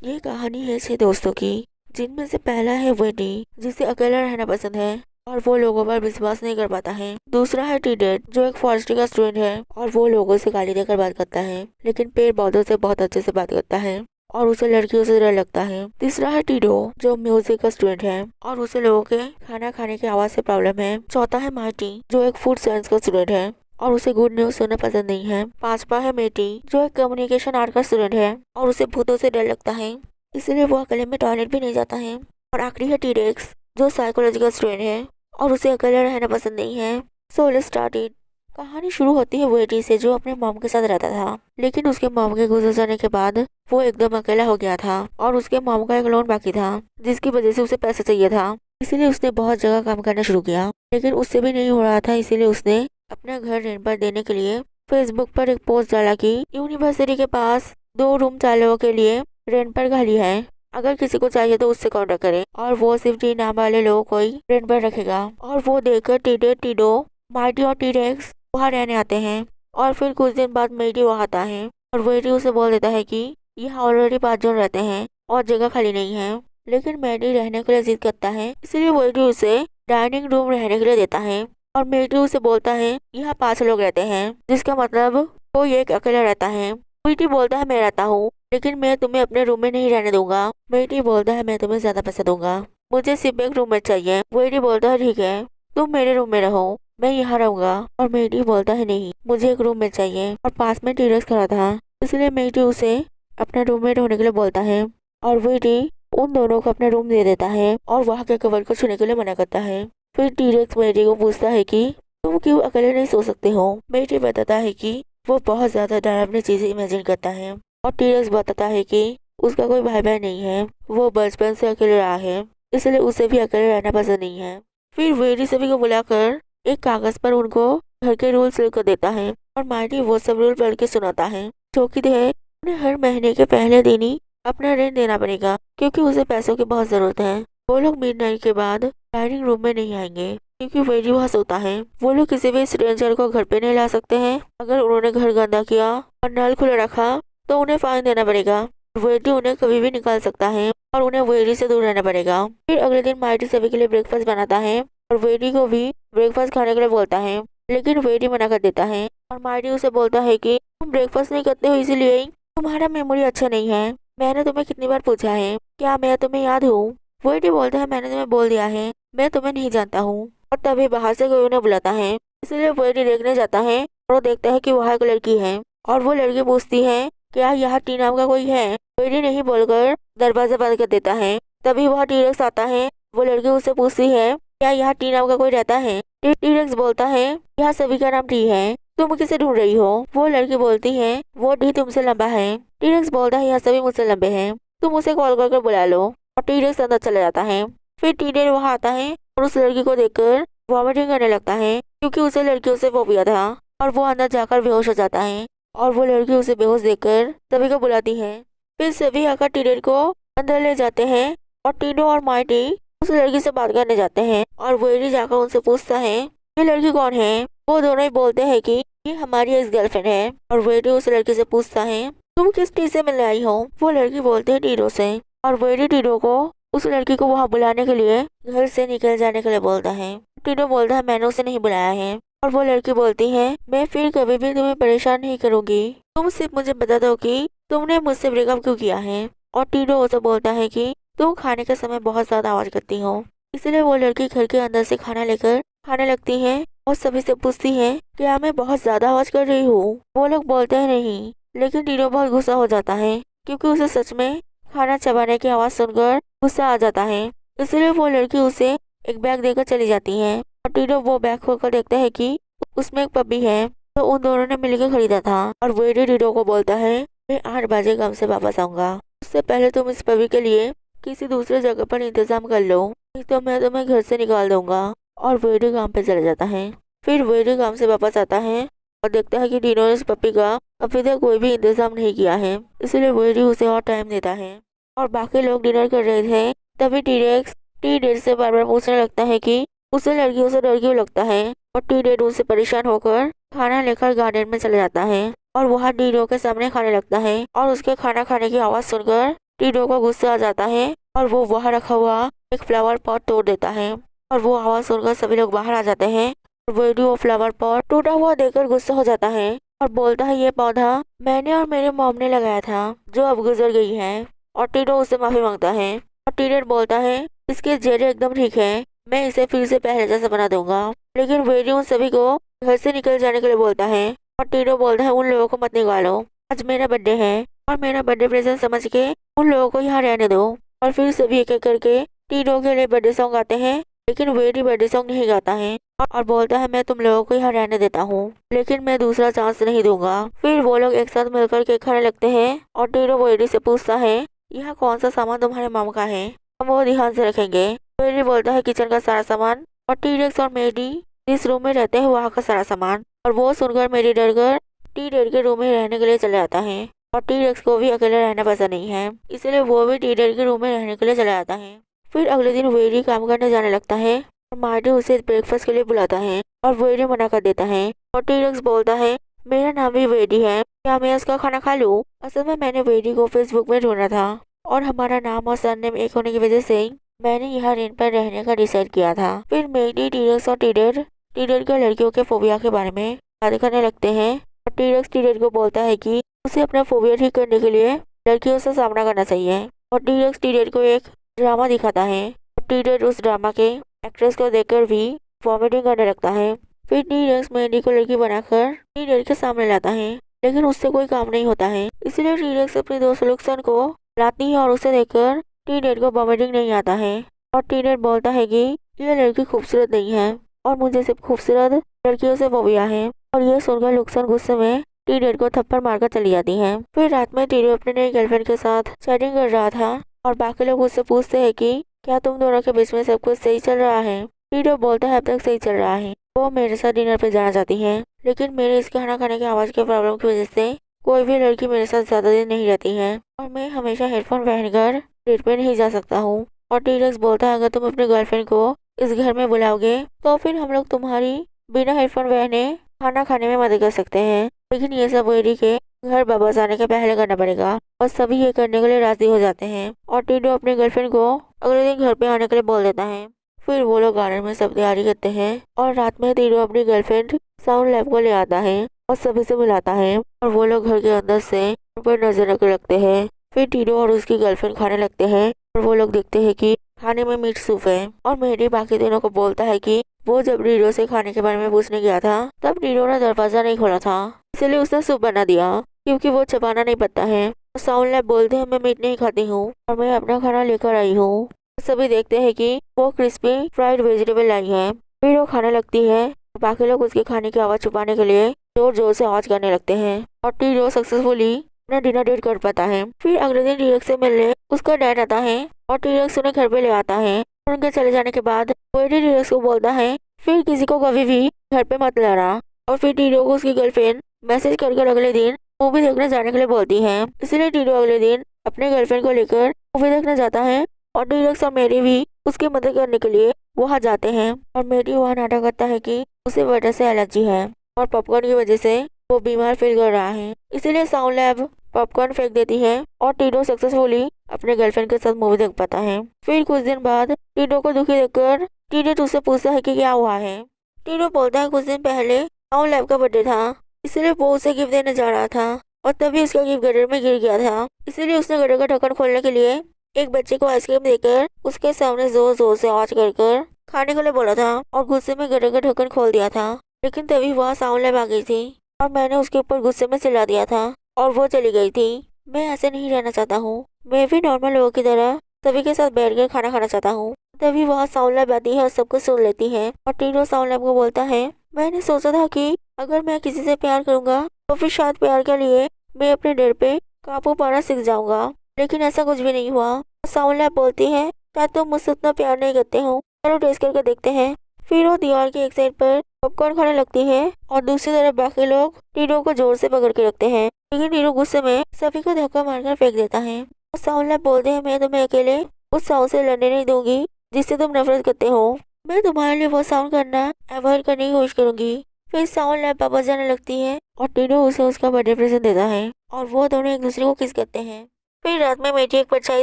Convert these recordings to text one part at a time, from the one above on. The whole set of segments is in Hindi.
ये कहानी है 6 दोस्तों की, जिनमें से पहला है वेडी, जिसे अकेला रहना पसंद है और वो लोगों पर विश्वास नहीं कर पाता है। दूसरा है टीडेट, जो एक फॉरेस्ट्री का स्टूडेंट है और वो लोगों से गाली देकर बात करता है, लेकिन पेड़ पौधों से बहुत अच्छे से बात करता है और उसे लड़कियों से डर लगता है। तीसरा है टीडो, जो म्यूजिक का स्टूडेंट है और उसे लोगों के खाना खाने की आवाज से प्रॉब्लम है। चौथा है मार्टी, जो एक फूड साइंस का स्टूडेंट है और उसे गुड न्यूज सुनना पसंद नहीं है। पांचवा है मेटी, जो एक कम्युनिकेशन आर्ट का स्टूडेंट है और उसे भूतों से डर लगता है, इसलिए वो अकेले में टॉयलेट भी नहीं जाता है। और आखिरी है टीरेक्स, जो साइकोलॉजिकल स्टूडेंट है और उसे अकेले रहना पसंद नहीं है। So let's start it. कहानी शुरू होती है वेटी से, जो अपने मॉम के साथ रहता था, लेकिन उसके मॉम के गुजर जाने के बाद वो एकदम अकेला हो गया था और उसके मॉम का एक लोन बाकी था, जिसकी वजह से उसे पैसे चाहिए था। इसीलिए उसने बहुत जगह काम करना शुरू किया, लेकिन उससे भी नहीं हो रहा था। इसीलिए उसने अपना घर रेंट पर देने के लिए फेसबुक पर एक पोस्ट डाला कि यूनिवर्सिटी के पास 2 रूम 4 लोगों के लिए रेंट पर खाली है, अगर किसी को चाहिए तो उससे कांटेक्ट करें और वो सिर्फ 3 नाम वाले लोगों को ही रेंट पर रखेगा। और वो देखकर टीडे, टीडो, मार्टी और टीरेक्स वहाँ रहने आते हैं। और फिर कुछ दिन बाद मेडी वहाँ आता है और वेटी उसे बोल देता है कि यहाँ ऑलरेडी 5 जन रहते हैं और जगह खाली नहीं है। लेकिन मेडी रहने के लिए जिद करता है, इसलिए वेटी उसे डाइनिंग रूम रहने के लिए देता है और मेडी उसे बोलता है यहाँ 5 लोग रहते हैं, जिसका मतलब कोई एक अकेला रहता है। वेटी बोलता है मैं रहता हूँ, लेकिन मैं तुम्हें अपने रूम में नहीं रहने दूंगा। वेटी बोलता है मैं तुम्हें ज्यादा पैसे दूंगा, मुझे सिर्फ एक रूममेट चाहिए। वेटी बोलता है ठीक है, तुम मेरे रूम में रहो, मैं यहाँ रहूंगा। और मेडी बोलता है नहीं, मुझे एक रूममेट चाहिए। और पास में टीरेक्स खड़ा था, इसलिए मेडी उसे अपना रूममेट होने के लिए बोलता है और वेटी उन दोनों को अपना रूम दे देता है और वहाँ के कवर को छूने के लिए मना करता है। फिर टीरेक्स मेडी को पूछता है कि तुम क्यों अकेले नहीं सो सकते हो। मेडी बताता है कि वो बहुत ज्यादा डरावनी चीजें इमेजिन करता है और टीरेक्स बताता है कि उसका कोई भाई बहन नहीं है, वो बचपन से अकेले रहा है, इसलिए उसे भी अकेले रहना पसंद नहीं है। फिर वेडी सभी को बुलाकर एक कागज पर उनको घर के रूल्स लिख कर देता है और मार्टी वो सब रूल पढ़ के सुनाता है, जो कि है उन्हें हर महीने के पहले दिन ही अपना रेंट देना पड़ेगा, क्योंकि उसे पैसों की बहुत जरूरत है। वो लोग मिडनाइट के बाद डाइनिंग रूम में नहीं आएंगे, क्योंकि वेडी वहाँ सोता है। वो लोग किसी भी स्ट्रेंजर को घर पे नहीं ला सकते हैं। अगर उन्होंने घर गंदा किया और नल खुला रखा तो उन्हें फाइन देना पड़ेगा। वेडी उन्हें कभी भी निकाल सकता है और उन्हें वेडी से दूर रहना पड़ेगा। फिर अगले दिन मार्टी सभी के लिए ब्रेकफास्ट बनाता है और वेडी को भी ब्रेकफास्ट खाने के लिए बोलता है, लेकिन वेडी मना कर देता है और मार्टी उसे बोलता है कि तुम ब्रेकफास्ट नहीं करते हो, इसीलिए ही तुम्हारा मेमोरी अच्छा नहीं है। मैंने तुम्हें कितनी बार पूछा है, क्या मैं तुम्हें याद हूँ। वेडी बोलता है मैंने तुम्हें बोल दिया है, मैं तुम्हें नहीं जानता हूँ। और तभी बाहर से कोई उन्हें बुलाता है, इसलिए वेडी देखने जाता है और वो देखता है कि वहाँ एक लड़की है और वो लड़की पूछती है क्या यहाँ टी नाम का कोई है। वेडी नहीं बोलकर दरवाजा बंद कर देता है। तभी वहाँ टीरेक्स आता है। वो लड़की उससे पूछती है क्या यहाँ टी नाम का कोई रहता है। टीरेक्स बोलता है यहाँ सभी का नाम टी है, तुम किसे ढूंढ रही हो। वो लड़की बोलती है वो टी तुमसे लंबा है। टीरेक्स बोलता है यहाँ सभी मुझसे लंबे हैं, तुम उसे कॉल करके बुला लो। और टीरेक्स अंदर चला जाता है। फिर टीडेट वहाँ आता है और उस लड़की को देखकर वॉमिटिंग करने लगता है, क्योंकि उसे लड़कियों से फोबिया था। और वो अंदर जाकर बेहोश हो जाता है और वो लड़की उसे बेहोश देखकर सभी को बुलाती है। फिर सभी आकर टीडेट को अंदर ले जाते हैं और टीडो और मार्टी उस लड़की से बात करने जाते हैं और वेडी जाकर उनसे पूछता है ये लड़की कौन है। वो दोनों ही बोलते हैं कि ये हमारी एक्स गर्लफ्रेंड है। और वेडी उस लड़की से पूछता है तुम किस टी से मिलने आई हो। वो लड़की बोलते है टीडो से। और वेडी टीडो को उस लड़की को वहाँ बुलाने के लिए घर से निकल जाने के लिए बोलता है। टीडो बोलता है मैंने उसे नहीं बुलाया है। और वो लड़की बोलती है मैं फिर कभी भी तुम्हें परेशान नहीं करूंगी, तुम सिर्फ मुझे बता दो कि तुमने मुझसे ब्रेकअप क्यों किया है। और टीडो उसे बोलता है कि तुम खाने के समय बहुत ज्यादा आवाज करती हो। इसलिए वो लड़की घर के अंदर से खाना लेकर खाने लगती है और सभी से पूछती है क्या मैं बहुत ज्यादा आवाज कर रही हूँ। वो लोग बोलते हैं नहीं, लेकिन टीडो बहुत गुस्सा हो जाता है, क्योंकि उसे सच में खाना चबाने की आवाज सुनकर गुस्सा आ जाता है। इसलिए वो लड़की उसे एक बैग देकर चली जाती है और टीडो वो बैग खोलकर देखता है कि उसमें एक पपी है, तो उन दोनों ने मिलकर खरीदा था। और वेडी टीडो को बोलता है मैं 8 बजे काम से वापस आऊंगा, उससे पहले तुम इस पपी के लिए किसी दूसरे जगह पर इंतजाम कर लो, नहीं तो मैं तुम्हें घर से निकाल दूंगा। और वेडी काम पे चला जाता है। फिर वेडी काम से वापस आता है और देखता है कि टीडो ने इस पपी का अभी तक कोई भी इंतजाम नहीं किया है, इसलिए वेडी उसे और टाइम देता है। और बाकी लोग डिनर कर रहे थे, तभी टीरेक्स टीडेट से बार बार पूछने लगता है कि उसे लड़कियों से डर क्यों लगता है। और टीडेट उनसे परेशान होकर खाना लेकर गार्डन में चला जाता है और वहाँ टीडो के सामने खाने लगता है और उसके खाना खाने की आवाज सुनकर टीडो को गुस्सा आ जाता है और वो वहाँ रखा हुआ एक फ्लावर पॉट तोड़ देता है और वो आवाज सुनकर सभी लोग बाहर आ जाते हैं। और वेडी वो फ्लावर पॉट टूटा हुआ देखकर गुस्सा हो जाता है और बोलता है ये पौधा मैंने और मेरे मॉम ने लगाया था जो अब गुजर गई है। और टीडो उससे माफी मांगता है और टीडेड बोलता है इसके चेहरे एकदम ठीक है, मैं इसे फिर से पहले जैसा बना दूंगा। लेकिन वेडी उन सभी को घर से निकल जाने के लिए बोलता है और टीडो बोलता है उन लोगों को मत निकालो, आज मेरा बर्थडे है और मेरा बर्थडे प्रेजेंट समझ के उन लोगों को यहाँ रहने दो। और फिर सभी एक एक करके टीडो के लिए बर्थडे सॉन्ग गाते हैं, लेकिन वेडी बर्थडे सॉन्ग नहीं गाता है और बोलता है मैं तुम लोगों को यहाँ रहने देता हूँ लेकिन मैं दूसरा चांस नहीं दूंगा। फिर वो लोग एक साथ मिलकर केक खाने लगते हैं और टीडो वेडी से पूछता है यह कौन सा सामान तुम्हारे मामा का है, हम वो ध्यान से रखेंगे। वेडी बोलता है किचन का सारा सामान और टीरेक्स और मेडी जिस रूम में रहते हैं वहाँ का सारा सामान। और वो सुनकर मेडी डर कर टीडेड के रूम में रहने के लिए चले जाता है और टीरेक्स को भी अकेले रहना पसंद नहीं है, इसलिए वो भी टीडेड के रूम में रहने के लिए चला जाता है। फिर अगले दिन वेडी काम करने जाने लगता है और मार्टी उसे ब्रेकफास्ट के लिए बुलाता है और वेडी मना कर देता है और टीरेक्स बोलता है मेरा नाम भी वेडी है, क्या मैं उसका खाना खा लूँ। असल में मैंने वेडी को फेसबुक में ढूंढा था और हमारा नाम और सरनेम एक होने की वजह से मैंने यहाँ रेंट पर रहने का डिसाइड किया था। फिर मेडी टीरेक्स और टीडेड के लड़कियों के फोबिया के बारे में बात करने लगते हैं और टीरेक्स टीडेड को बोलता है कि उसे अपना फोबिया ठीक करने के लिए लड़कियों से सामना करना चाहिए। और टीरेक्स टीडेड को एक ड्रामा दिखाता है और टीडेड उस ड्रामा के एक्ट्रेस को देखकर भी वॉमिटिंग करने लगता है। फिर टीरेक्स मेडी को लड़की बनाकर टीडेड के सामने लाता है, लेकिन उससे कोई काम नहीं होता है, इसलिए टीरेक्स अपने दोस्त लुक्सन को लाती है और उसे देखकर टीडेड को वॉमिटिंग नहीं आता है। और टीडेड बोलता है कि ये लड़की खूबसूरत नहीं है और मुझे सिर्फ खूबसूरत लड़कियों से फोबिया है। और ये सुनकर लुक्सन गुस्से में टीडेड को थप्पड़ मारकर चली जाती है। फिर रात में टीडेड अपने नई गर्लफ्रेंड के साथ चैटिंग कर रहा था और बाकी लोग उससे पूछते हैं कि क्या तुम दोनों के बीच में सब कुछ सही चल रहा है। टीडेड बोलता है अब तक सही चल रहा है, वो मेरे साथ डिनर पे जाना चाहती है, लेकिन मेरे इस खाना खाने की आवाज के प्रॉब्लम की वजह से कोई भी लड़की मेरे साथ ज्यादा दिन नहीं रहती है और मैं हमेशा हेडफोन पहनकर डेट पे नहीं जा सकता हूँ। और टीरेक्स बोलता है अगर तुम अपने गर्लफ्रेंड को इस घर में बुलाओगे तो फिर हम लोग तुम्हारी बिना हेडफोन पहने खाना खाने में मदद कर सकते हैं, लेकिन ये सब वेडी के घर वापस आने के पहले करना पड़ेगा। और सभी ये करने के लिए राजी हो जाते हैं और टीडो अपने गर्लफ्रेंड को अगले दिन घर पे आने के लिए बोल देता है। फिर वो लोग गार्डन में सब तैयारी करते हैं और रात में टीडो अपनी गर्लफ्रेंड साउंड लैब को ले आता है और सभी से बुलाता है और वो लोग घर के अंदर से उन पर नजर रख रखते हैं। फिर टीडो और उसकी गर्लफ्रेंड खाने लगते हैं और वो लोग देखते हैं कि खाने में मीट सूप है। और मेडी बाकी दोनों को बोलता है कि वो जब टीडो से खाने के बारे में पूछने गया था तब टीडो ने दरवाजा नहीं खोला था, इसलिए उसने सूप बना दिया क्योंकि वो छपाना नहीं पड़ता है। साउंड लैब बोलते हैं मैं मीट नहीं खाती हूँ और मैं अपना खाना लेकर आई हूँ। सभी देखते हैं कि वो क्रिस्पी फ्राइड वेजिटेबल लाई है। फिर वो खाने लगती है, बाकी लोग उसके खाने की आवाज छुपाने के लिए जोर जोर से आवाज करने लगते हैं और टीडो सक्सेसफुली अपना डिनर डेट कर पाता है। फिर अगले दिन टीरेक्स से मिलने उसका डैड आता है और टीरेक्स उन्हें घर पे ले आता है। उनके चले जाने के बाद वेडी टीरेक्स को बोलता है फिर किसी को कभी भी घर पे मत लाना। और फिर टीडो को उसकी गर्लफ्रेंड मैसेज कर अगले दिन मूवी देखने जाने के लिए बोलती है, इसलिए टीडो अगले दिन अपने गर्लफ्रेंड को लेकर मूवी देखने जाता है और टीरेक्स और मेडी भी उसकी मदद करने के लिए वहाँ जाते हैं। और मेडी वहाँ नाटक करता है कि उसे बटर से एलर्जी है और पॉपकॉर्न की वजह से वो बीमार फील कर रहा है, इसीलिए साउंड लैब पॉपकॉर्न फेंक देती है और टीडो सक्सेसफुली अपने गर्लफ्रेंड के साथ मूवी देख पाता है। फिर कुछ दिन बाद टीडो को दुखी देखकर टीडेड उससे पूछता है कि क्या हुआ है। टीडो बोलता है कुछ दिन पहले साउंड लैब का बर्थडे था, इसलिए वो उसे गिफ्ट देने जा रहा था और तभी उसका गिफ्ट गटर में गिर गया था, इसलिए उसने गटर का ढक्कन खोलने के लिए एक बच्चे को आइसक्रीम देकर उसके सामने जोर जोर से आवाज कर खाने के लिए बोला था और गुस्से में गटर का ढक्कन खोल दिया था। लेकिन तभी वहाँ साउंड लैब आ गई थी और मैंने उसके ऊपर गुस्से में चिल्ला दिया था और वो चली गई थी। मैं ऐसे नहीं रहना चाहता हूँ, मैं भी नॉर्मल लोगों की तरह सभी के साथ बैठकर खाना खाना चाहता हूँ। तभी वहाँ साउंड लैब आती है और सब कुछ सुन लेती है और टीडो साउंड लैब को बोलता है मैंने सोचा था कि अगर मैं किसी से प्यार करूंगा तो फिर शायद प्यार के लिए मैं अपने डर पे काबू पाना सीख जाऊंगा, लेकिन ऐसा कुछ भी नहीं हुआ। साउंड लैब बोलती है क्या तुम मुझसे उतना प्यार नहीं करते हो, चलो टेस्ट करके देखते हैं। फिर वो दीवार के एक साइड पर पॉपकॉर्न खाने लगती है और दूसरी तरफ बाकी लोग टीडो को जोर से पकड़ के रखते हैं, लेकिन टीडो गुस्से में सभी को धक्का मारकर फेंक देता है। और साउंड लैब बोलते हैं मैं तुम्हें अकेले उस साउंड से लड़ने नहीं दूंगी जिससे तुम नफरत करते हो, मैं तुम्हारे लिए वो साउंड करना अवॉइड करने की कोशिश करूंगी। फिर साउंड लैब वापस जाने लगती है और टीडो उसे उसका बर्थडे प्रेजेंट देता है और वो दोनों एक दूसरे को किस करते हैं। फिर रात में मेडी एक परछाई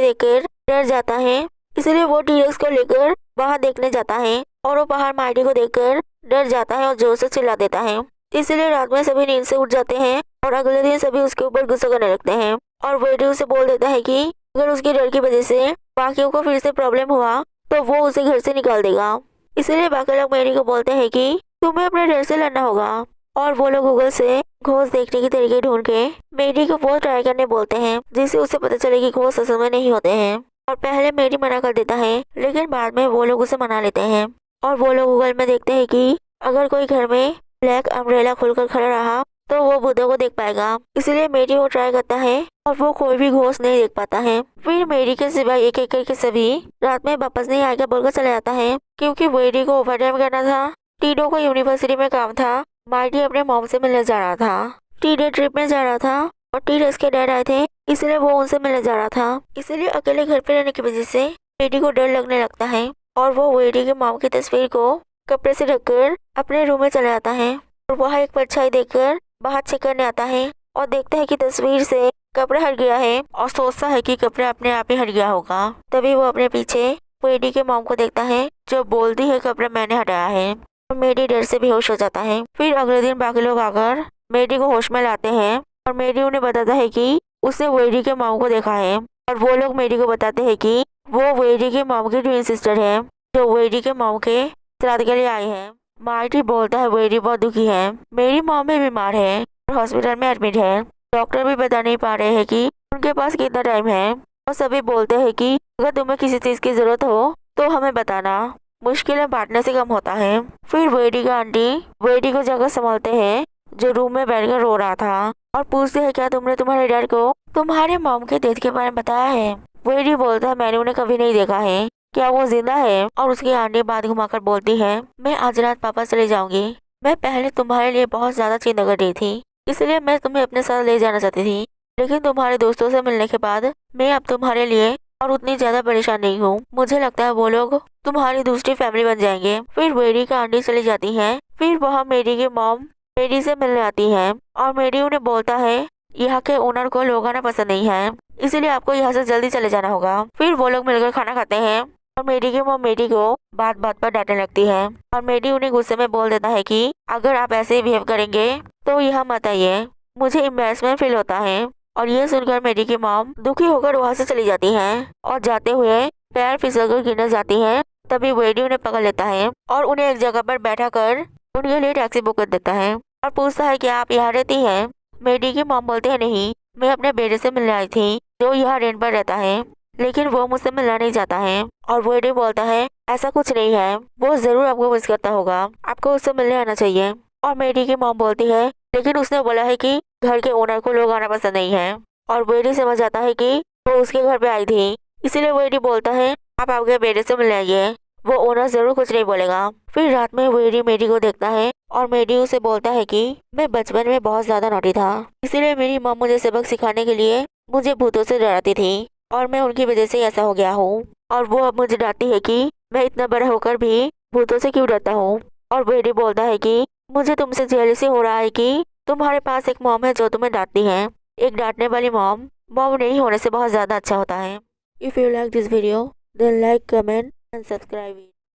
देखकर डर जाता है, इसलिए वो टी-रेक्स को लेकर बाहर देखने जाता है और वो बाहर मार्टी को देखकर डर जाता है और जोर से चिल्ला देता है। इसलिए रात में सभी नींद से उठ जाते हैं और अगले दिन सभी उसके ऊपर गुस्सा करने लगते हैं और वेडी उसे बोल देता है कि अगर उसके डर की वजह से बाकियों को फिर से प्रॉब्लम हुआ तो वो उसे घर से निकाल देगा। इसलिए बाकी लोग मेडी को बोलते हैं कि तुम्हें अपने डर से लड़ना होगा और वो लोग गूगल से घोस्ट देखने के तरीके ढूंढ के मेडी को वो ट्राई करने बोलते हैं, जिससे उसे पता चले कि घोस्ट असल में नहीं होते हैं। और पहले मेडी मना कर देता है, लेकिन बाद में वो लोग उसे मना लेते हैं और वो लोग गूगल में देखते हैं कि अगर कोई घर में ब्लैक अम्ब्रेला खुलकर खड़ा रहा तो वो बुद्धों को देख पाएगा। इसलिए मेडी वो ट्राई करता है और वो कोई भी घोस्ट नहीं देख पाता है। फिर मेडी के सिवाय एक एक करके सभी रात में वापस नहीं आएगा बोलकर चला जाता है, क्योंकि मेडी को ओवरटाइम करना था, टीडो को यूनिवर्सिटी में काम था, मार्टी अपने मॉम से मिलने जा रहा था, टीडे ट्रिप में जा रहा था और टी-रेक्स के डैड आए थे इसलिए वो उनसे मिलने जा रहा था। इसलिए अकेले घर पे रहने की वजह से मेडी को डर लगने लगता है और वो वेडी के मॉम की तस्वीर को कपड़े से ढककर अपने रूम में चला जाता है और वहाँ एक परछाई देखकर बाहर चेक करने आता है और देखता है कि तस्वीर से कपड़ा हट गया है और सोचता है कि कपड़ा अपने आप ही हट गया होगा। तभी वो अपने पीछे मेडी के मॉम को देखता है जो बोलती है कपड़ा मैंने हटाया है और मेडी डर से बेहोश हो जाता है। फिर अगले दिन बाकी लोग आकर मेडी को होश में लाते हैं और मेडी उन्हें बताता है कि उसने वेडी के मॉम को देखा है और वो लोग मेडी को बताते हैं कि वो वेडी के मॉम की ट्विन सिस्टर है जो वेडी के मॉम के श्राद्ध के लिए आई है। मार्टी बोलता है वेडी बहुत दुखी है, मेरी मॉम भी बीमार है और हॉस्पिटल में एडमिट है, डॉक्टर भी बता नहीं पा रहे हैं कि उनके पास कितना टाइम है और सभी बोलते हैं कि अगर तुम्हें किसी चीज की जरूरत हो तो हमें बताना, मुश्किलें बांटने से कम होता है। फिर वेडी का आंटी वेडी को जगह संभालते हैं जो रूम में बैठकर रो रहा था और पूछते हैं क्या तुमने तुम्हारे डैड को तुम्हारे मॉम के डेथ के बारे में बताया है। वेडी बोलता है मैंने उन्हें कभी नहीं देखा है, क्या वो जिंदा है। और उसकी आंटी बात घुमाकर बोलती है मैं आज रात पापा चले जाऊंगी, मैं पहले तुम्हारे लिए बहुत ज्यादा चिंता कर रही थी इसलिए मैं तुम्हें अपने साथ ले जाना चाहती थी, लेकिन तुम्हारे दोस्तों से मिलने के बाद मैं अब तुम्हारे लिए और उतनी ज्यादा परेशान नहीं हूँ, मुझे लगता है वो लोग तुम्हारी दूसरी फैमिली बन जाएंगे। फिर मेडी का आंटी चली जाती है। फिर वहाँ मेडी की मॉम मेडी से मिलने आती है और मेडी उन्हें बोलता है यहाँ के ओनर को लोग आना पसंद नहीं है इसलिए आपको यहाँ से जल्दी चले जाना होगा। फिर वो लोग मिलकर खाना खाते हैं और मेडी की मॉम मेडी को बात बात पर डांटने लगती है और मेडी उन्हें गुस्से में बोल देता है कि अगर आप ऐसे ही बिहेव करेंगे तो यहाँ मत आइए, मुझे एम्बैरेसमेंट फील होता है। और ये सुनकर मेडी की मॉम दुखी होकर वहाँ से चली जाती है और जाते हुए पैर फिसलकर गिरने जाती है। तभी मेडी उन्हें पकड़ लेता है और उन्हें एक जगह पर बैठा कर उनके लिए टैक्सी बुक कर देता है और पूछता है कि आप यहाँ रहती हैं। मेडी की मॉम बोलते हैं नहीं, मैं अपने बेटे से मिलने आई थी जो यहाँ रेंट पर रहता है, लेकिन वो मुझसे मिलना नहीं चाहता है। और मेडी बोलता है ऐसा कुछ नहीं है, वो जरूर आपको मिस करता होगा, आपको उससे मिलने आना चाहिए। और मेडी की मॉम बोलती है लेकिन उसने बोला है कि घर के ओनर को लोग आना पसंद नहीं है। और मेडी समझ जाता है कि वो उसके घर पे आई थी, इसीलिए मेडी बोलता है आप आपके बेटे से मिलने आइए, वो ओनर जरूर कुछ नहीं बोलेगा। फिर रात में मेडी को देखता है और मेडी उसे बोलता है कि मैं बचपन में बहुत ज्यादा नॉटी था, इसीलिए मेरी मॉम मुझे सबक सिखाने के लिए मुझे भूतों से डराती थी और मैं उनकी वजह से ऐसा हो गया हूँ। और वो अब मुझे डांटती है कि मैं इतना बड़ा होकर भी भूतों से क्यों डरता हूँ। और मेडी बोलता है कि मुझे तुमसे जेलसी हो रहा है कि तुम्हारे पास एक मॉम है जो तुम्हें डांटती है, एक डांटने वाली मॉम नहीं होने से बहुत ज्यादा अच्छा होता है। If you like this video then like, comment and subscribe.